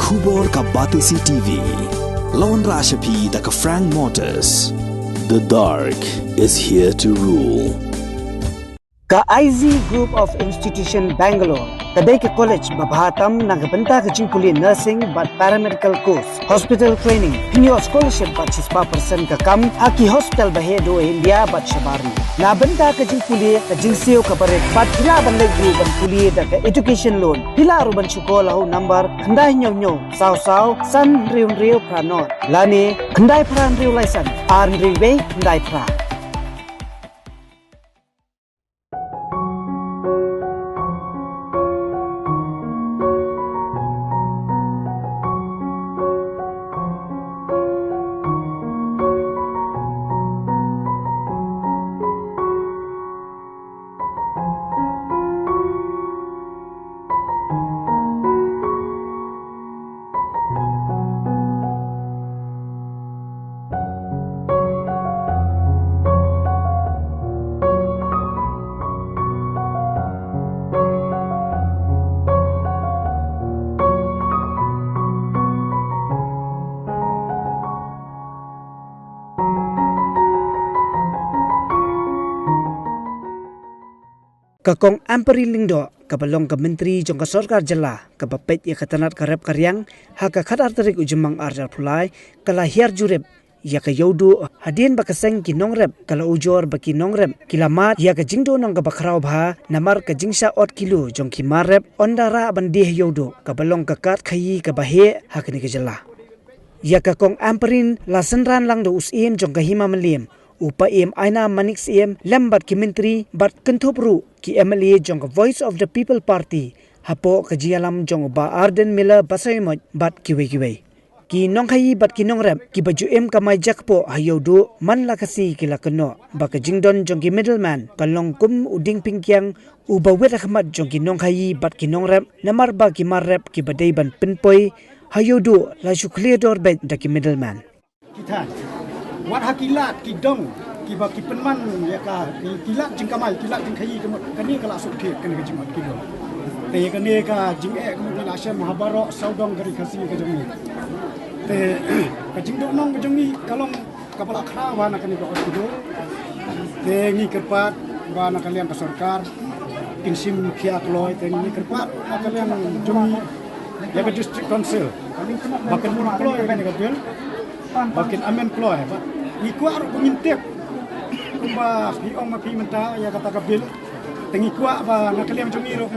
Khubor ka Batisi TV. Lawan Rashapi da ka Frank Motors. The dark is here to rule. Ka IZ Group of Institution Bangalore. Kadai ke college babahatam nagabanta ke jingkuli nursing but paramedical course, hospital training, pinyo scholarship but 6% ka kam, haki hospital bahedo India but shabarni. Na banta ke jingkuli ke jingsio ka barek but pila bandai group ban kuli da ke education loan. Pila aruban syukola hu number kandai nyo saw san riu pranot. Lani kandai pran riu laisan, an riwe kandai pra. Kakong amperi lingdo kabalong ka menteri jong ka sarkar jala kapapet ya katanat karep karyang haka khatar tarik ujumang arjar pulai kala hiar jurep ya ka yaudu hadien bakaseng kinong rep kala ujor baki nong rep kilamat ya ka jingdo nong ka bakrau bha namar ka jingsa ot kilo jong kimar rep ondara bandeh yaudu kabalong ka kat khayi ka bahe hakni ka jala ya kakong amperin lasenran lang do usim jong ka hima melim upa aina manik lembat ki menteri bat kentopru ki MLA jong Voice of the People Party hapo kajialam jong ba Arden Miller basaymot bat kiwe ki nongkhayi bat ki nongrep ki baju kamai jakpo hayodu man lakasi ki lakano ba ka jingdon jong ki middleman kalong kum uding pingkyang uba wet akhmat jong ki nongkhayi bat ki nongrep namar ba ki marrep ki badai ban pinpoi hayodu la shukliya dor bet da ki middleman kita wat hakilat kidong kiba kipenman ya ka kilat jingkamai kilat jingkhayi kani kala sukhe kani ka jingmat kilo te kani ka jinge kani la shem habaro saudong gari khasi ka jami te ka jingdo nong jami kalong kapala khra wa na kani ka kilo te ni kerpat wa na kalian ka sarkar insim khia kloi te ni kerpat na kalian jami ya ka district council bakan mun kloi kani ka bil bakin amen kloi iku aru pengintip kumba hiong mapi menta ya kata kabil tengi kuak ba nakaliam jungi ro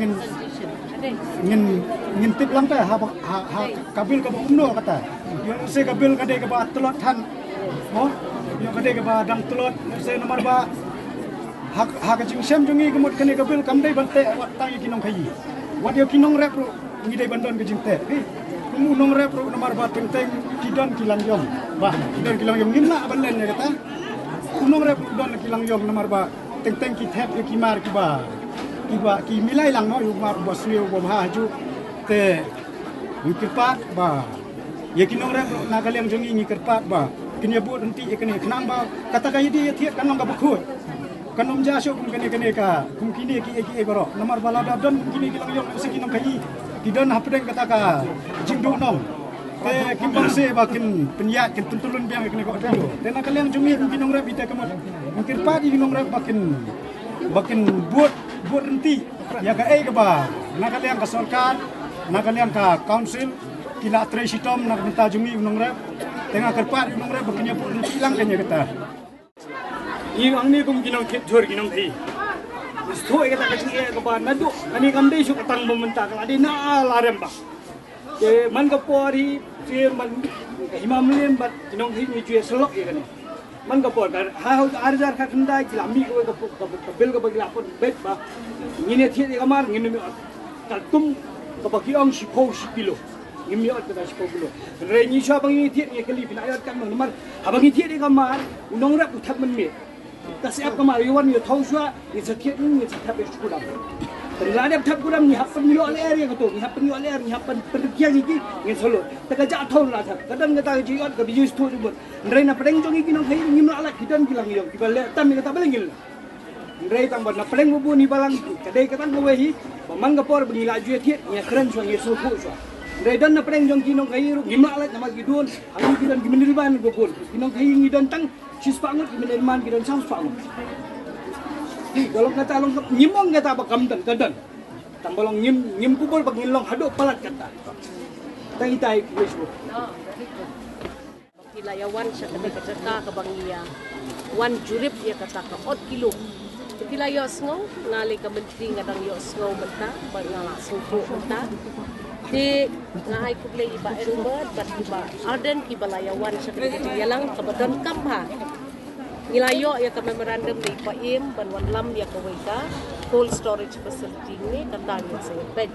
ngintip lang ta ha kabil ka umno kata yo se kabil kade ka ba telot han mo yo kade ka ba dang telot se nomor ba ha ka jingsem jungi kemut kane kabil kamdai bante wat tangi kinong khayi wat yo kinong rep ro ngidai bandon ke jingte kumu nong rep ro nomor ba teng kidon kilang yom bah kidon kilang yom ngina balen ya kata kunong rep don kilang yom namar ba teng ki thep ki mar ki ba ki milai lang no yu mar ba sriu ba ha ju te ukirpat ba ye kinong rep na kaliam jongi ni kirpat ba kinya bu nanti ye kene khnang ba kata ka yidi thiet kanong ka bakhut kanom ja sho kum kene ka kum kini ki goro namar bala da don kini kilang yom se kinong kai kidon hapdeng kata ka jingdu nong te kimbang se bakin penyat kin tuntulun biang kene ko dulu te na kalian jumi kinong rep ite kemot mungkin padi kinong rep bakin buat renti ya ka ke ba na kalian ka sarkar na kalian ka council kila tresitom na minta jumi kinong rep tengah kerpat kinong rep bakin ya renti lang kanya kata ang ni kum kinong kit jor kinong thi stoi kata ka jinge ka ba nadu ani kamdei su katang mementa ka adi na larem ba ke man ka pori je man himamlem bat kinong thi ni jue selok ye kan man ka por ha arjar ka khandai kilami ko ka bil ka bagi lapon bet ba ngine thi ka mar ngine ka tum ka bagi ong sipo kilo ngimi ot ka sipo kilo re ni sha bangi thi ni kali pin ayat kan nomor abangi thi ka mar unong rap uthak man me ka siap ka mar yuan ni thau swa ni sakhet ni sakhat be skulam Terlalu tak kurang ni happen ni oleh area kau tu, ni happen ni oleh area, ni happen pergian ni ni solo. Terkejak tahun lah tak. Kadang kata jiat ke bijus tu tu. Nrai na pedeng jongi kinong hai ni malah kita ni kilang yong. Kita le tam ni kata belengil. Nrai tang ban na pedeng bubu ni balang. Kadai kata go wehi, pamang kapor bengila jue thiet ni keren so ni so ku so. Redan na preng jong kinong kairo gimalat na magidon. Ang gidan giminilban gogol. Kinong kayo ngidan tang sis pangot giminilman gidan saus pangot. Kalau kata long nyimong kata bakamdan kadan. Tambalong nyim pupol pag ngilong hado palat kata. Tay Facebook. Kilayawan siya kata kabangiya. Wan jurip ya kata ka 8 kilo. Kilayos ngo ngali ka menteri ngadang yos ngo menta ngala suku menta. Di ngai kublay iba Elbert bat iba Arden kibalayawan siya kata yalang kabadon kamha. Nilayo ya ka memorandum ni Paim banwan lam ya ka weka cold storage facility ni katanya sa bed.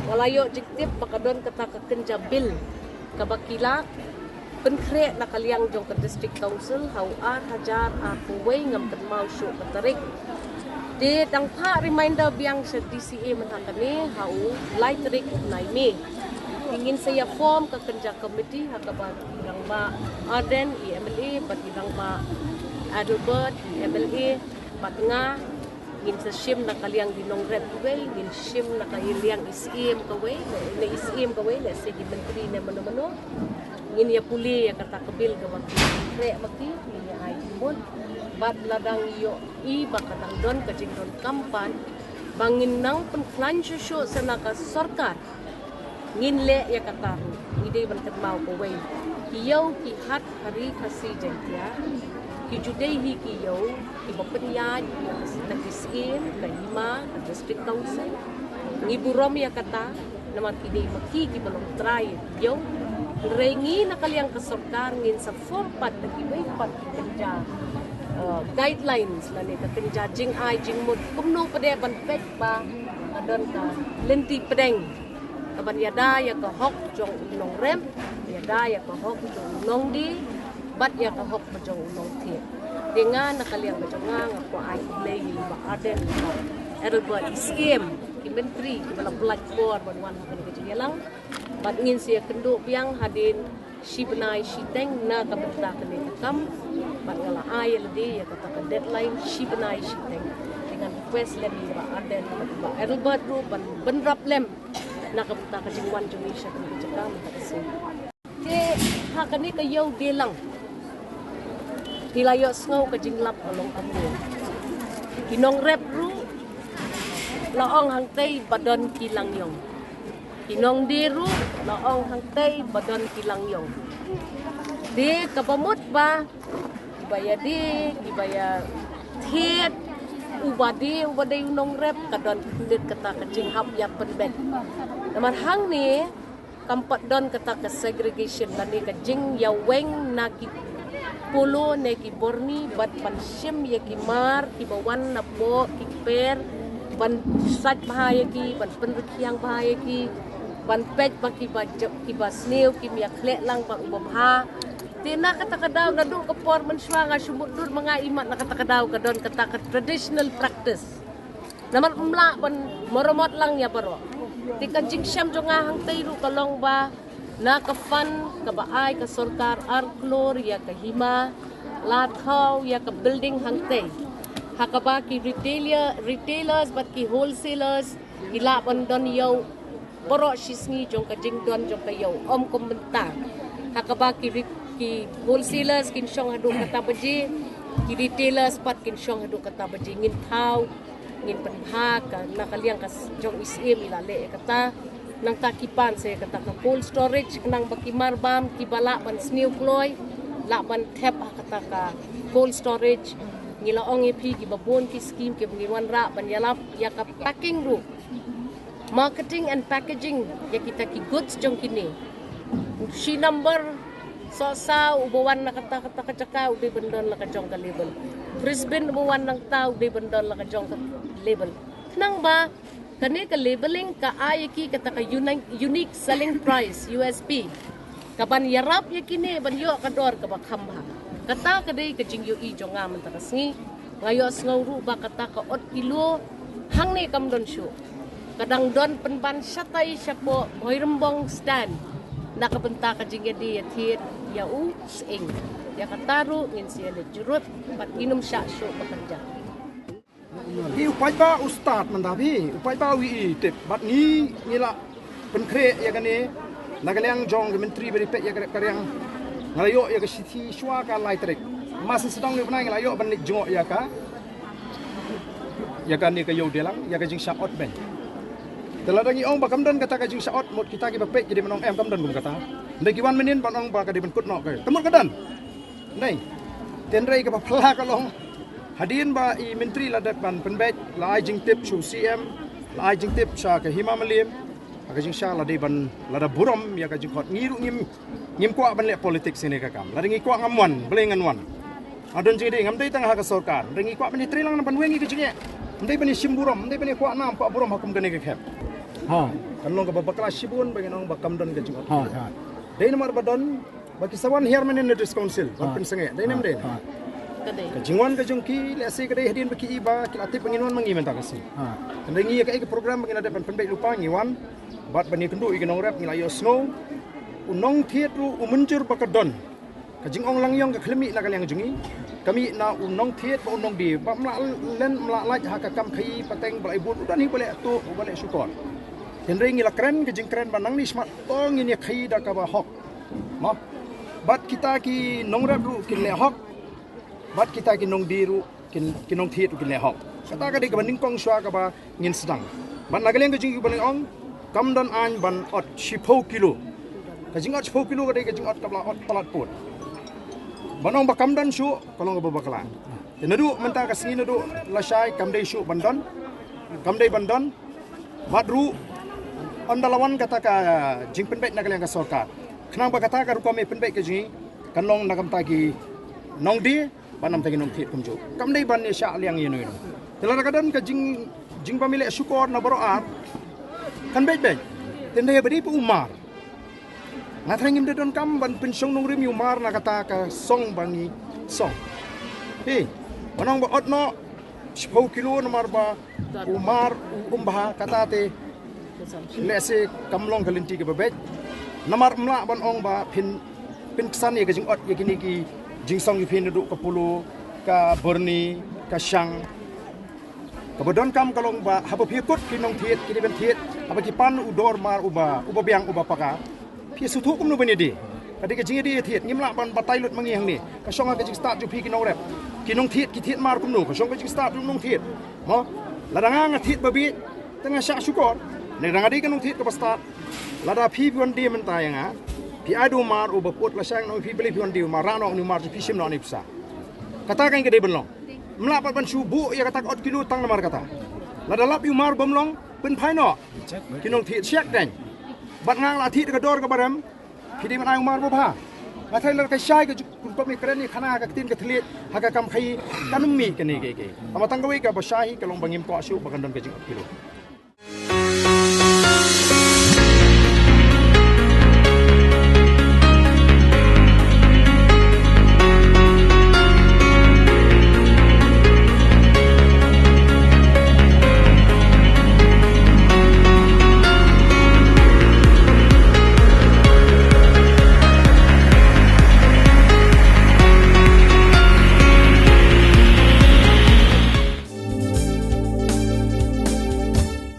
Ngalayo jiktip bakadon kata ka kenjabil kabakila penkre na kaliang jong ka district council hauar hajar kuway ngam kadmaw syo katarik. Di dang pa reminder biang sa DCA manhakani hau light rig unay me. Ingin saya form ka kenja committee hakaba irang ba Arden EMLA bat irang ba Adelbert EMLA bat nga ngin sa sim na kaliang dinong red kaway ngin sim na kaliang isim kaway na isim kaway na sige menteri na mano-mano ngin ya puli ya kata kebil gawak kre maki ngin ya ay timon bat ladang yo I bakadang don kajing don kampan bangin nang penklan susyo sa naka sarkar ngin le ya kata ide ban kadmau kaway kiyaw ki hat hari kasi jengtia ki judai hi kiyaw ibapenyaj nakisim kahima ka district council ngiburom ya kata naman kide maki ki balong try yo rengi nakaliang kasarkar ngin sa form pat nagibay pat kenja guidelines la ni ka kenja jing ai jing mud kumno pade ban pek ba kadon ka lenti pedeng kaban yada ya ka hok jong nong rem yada ya ka hok jong nong di bat ya ka hok jong nong tie dengan nakaliang bajonga ngako ai lay ba Arden Elbert isim ki menteri kibala blackboard ban hakan ke jelang bat ngin sia kenduk biang hadin si benai si teng na ka benta kene kam bat ngala ai ledi ya kata ka deadline si benai si teng dengan request lem ba Arden ba Elbert ru ban benrap lem na ka benta ka jingwan jumi sya kene jekam ta kase ke hakan ni ka yau delang hilayo ngau ka jinglap along ambo kinong rep ru laong hangtay badon kilang yong kinong diru laong hangtay badon kilang yong di kapamut ba ibaya thiet ubadi unong rep kadon kundit kata kajing hap ya penbek naman hang ni kampat don kata ka segregation lani kajing yaweng na ki pulo ne ki borni bat pansim ya ki mar ki bawan na bo ki per ban sat bahaya ki ban penrukiang bahaya ki ban pet baki bajak ki basneu ki miak lek lang ba ubah tina kata kadaw na du kapor menswanga sumut dur mga imat na kata kadaw kadon kata traditional practice naman umla ban moromot lang ya baro tika jingsyam jonga hang tayru kalong ba na kafan kabaay ka sarkar arklor ya kahima lathaw ya ka building hangtay hakaba ki retailers bat ki wholesalers ila bandon yaw boro sisngi jong ka jingdon jong ka yaw om komentar hakaba ki wholesalers kin syong hadu kata baji ki retailers pat kin syong hadu kata baji ngin thaw ngin panha ka nakaliang ka jong isim ilale kata nang takipan saya kata ka cold storage nang bakimar bam kibala ban snew ploy laban tap kata ka cold storage ngilaong epi gibabon ki scheme ke ngiwan ra ban yalap ya ka packing ru marketing and packaging ya kita ki goods jong kini si number sa ubawan na kata kacaka ubi bendon la ka jong ka label Brisbane ubawan nang tao ubi bendon la ka jong ka label nang ba kani ka labeling ka ayaki kata ka unique selling price USP kaban yarap yakini ban yo kador ka bakhamha kata kadai ka jingyo I jonga man takasngi ngayo ngawru ba kata ka 8 kilo hang ni kam don syo kadang don penban satay siya po hoirembong stand nakabenta ka jingya di yathir ya sing ya kataru ngin siya le jurut pat inum sya syo bekerja upay ba ustad mandabi upay ba wi tip bat ni ngila penkre ya kani Nagaliang jong ke menteri beri pek ya kariang ngalayo ya ke siti shwa ka lai trek. Masih sedang ni benai ngalayo ban lik jongok ya ka. Ya kan ni ke yo delang ya ke jing syaot ben. Telah dangi ong bakam dan kata ka jing syaot mot kita ki bepek jadi menong kam dan gum kata. Ndai ki wan menin ban ong ba ka di ben kut nok ke. Temut kadan. Ndai. Tenrei ke pala ka long. Hadin ba i menteri la dak ban penbek la ai jing tip chu CM la ai jing tip sha ke hima malim. Ka jing sha la dei ban la da burom ya ka jing khot ngiru ngim kwa ban le politik sini ka kam. La ngi kwa ngamwan, belengan wan. Adon jing dei ngam dei tang ha ka sarkar. Ngi kwa ban tri lang ban wengi ke jing ye. Ndai ban sim burom, ndai ban kwa nam kwa burom hakum gane ke khep. Ha, kan long ka bakla sibun bagi nong bakam don ke jing. Ha. Dei nomor badon bagi sawan here men in the council, ban pen senge. Dei nam dei. Kajingwan kajungki lesi kadai hadin baki iba kilati penginuan mangi menta kasi. Kendengi ka ke program bagi ada penbek lupa ngiwan bat bani kendu ikenong rap ngilayo snow unong thietru umunjur bakadon. Kajing ong langyong ka klemi na kalyang jungi. Kami na unong thiet pa unong di ba len mlalaj ha ka kam khai pateng balai bun udan hi bale tu bale syukor. Henry ngila kren kajing kren banang ni smart tong ini khai da ka ba hok. Ma bat kita ki nong rap ru kin le hok. Bat kita kinong diru kinong thiet kin le hok. Kata ka di ka baning kong swa ka ba ngin sedang. Ban nagaleng ka jing baling ong kam don an ban ot 10 kilo. Ka jing ot 10 kilo ka di ka jing ot kabla ot palat put. Banong ba kam don syu kalong ba bakla. Tenadu menta ka sini nadu lasai kam dei syu bandon. Kam dei bandon. Badru ondalawan kata ka jing penbek nagaleng ka sarkar. Kenang ba kata ka rukome penbek ka jing kanong nagam tagi nong di banam tagi nong thiet kumjo kam dei ban ni sya liang yenu yenu telara kadan ka jing pamile syukor na baroat kan bet tendai beri pu umar na thrangim de don kam ban pensong nong rim umar na kata ka song bangi song banong ba otno 10 kilo nomor ba umar umbaha kata te lese kamlong kalinti ke bebet namar mla ban ong ba pin kesan ye ka jing ot ye kini ki jing song yu pin duduk ke pulu ka Borni ka Syang kabodon kam kalong ba haba pikut kinong thiet kini ben thiet haba ki pan udor mar uba biang uba paka pi sutu kum no bani di kadi ka jing di thiet ngimla ban batai lut mangi hang ni ka song ka jing start ju pi kinong rep kinong thiet ki thiet mar kum no ka song ka jing start ju nong thiet mo ladanga nga thiet babi tengah syak syukor ne ranga di kinong thiet ka start lada pi pion di mentayanga pi adu mar uba put la sang no pi beli pion di mar rano ni mar pi sim no ni psa kata kan ke de benlong mlapat ban subu ya kata ot kilo tang mar kata la dalap yu mar bomlong pen phai no kinong thi check dan bat ngang la thi ka dor ka baram pi di man ai mar bo pha la thai la ka shai ka kun pa mi kren ni khana ka tin ka thlit ha ka kam khai kanum mi ke ni ke amatang ka wi ka ba shai ka long bangim ko shu ba kan don ka jing kilo